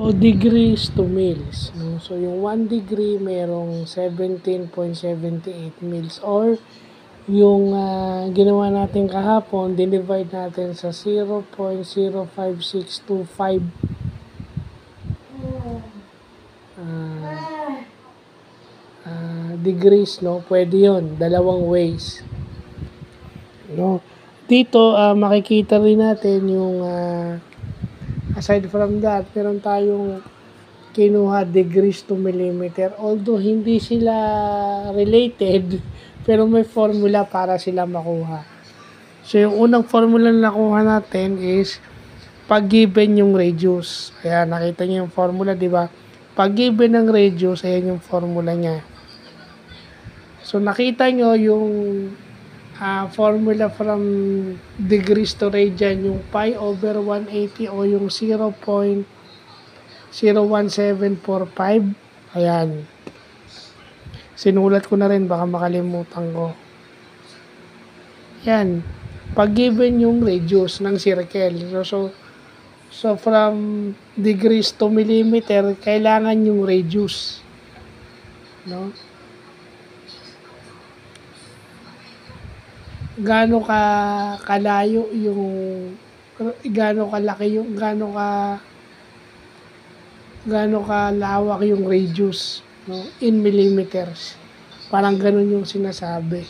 o degrees to mils. No? So, yung 1 degree merong 17.78 mils or yung ginawa natin kahapon, dinivide natin sa 0.05625 degrees, no? Pwede yon dalawang ways. No? Dito, makikita rin natin yung aside from that, meron tayong kinuha degrees to millimeter. Although hindi sila related, pero may formula para sila makuha. So, yung unang formula na nakuha natin is pag given yung radius. Kaya nakita niyo yung formula, di ba? Pag given ng radius, ayan yung formula niya. So, nakita nyo yung formula from degrees to radian, yung pi over 180 o yung 0.01745. Ayan. Sinulat ko na rin, baka makalimutan ko. Yan. Pag given yung radius ng circle. So from degrees to millimeter, kailangan yung radius. No? Gaano ka kalayo yung gaano kalaki yung gaano kalawak yung radius, no? In millimeters. Parang ganun yung sinasabi.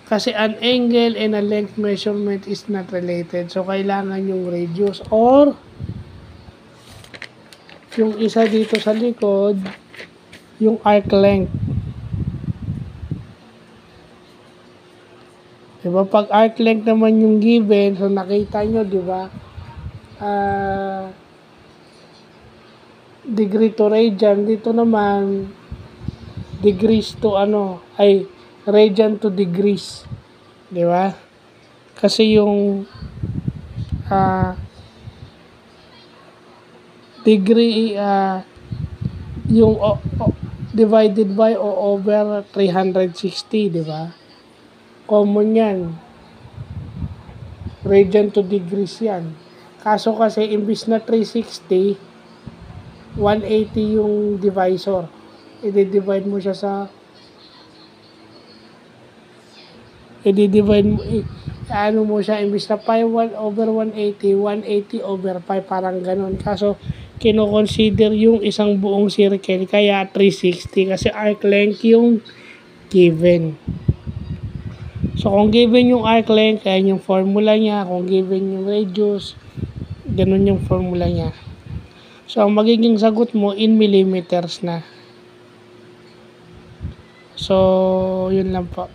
Kasi an angle and a length measurement is not related. So, kailangan yung radius or yung isa dito sa likod, yung arc length. Diba? Pag arc length naman yung given, so nakita nyo, diba? Degree to radian. Dito naman, degrees to radian to degrees. Di ba? Kasi yung degree yung divided by o over 360, di ba? Common yan. Radian to degrees yan. Kaso kasi imbis na 360, 180 yung divisor. I-divide mo siya sa mo siya, imbis na pi 1 over 180, 180 over pi, parang ganun. Kaso, kino-consider yung isang buong circle, kaya 360, kasi arc length yung given. So, kung given yung arc length, kaya yung formula niya. Kung given yung radius, ganun yung formula niya. So, ang magiging sagot mo, in millimeters na. So, yun lang po.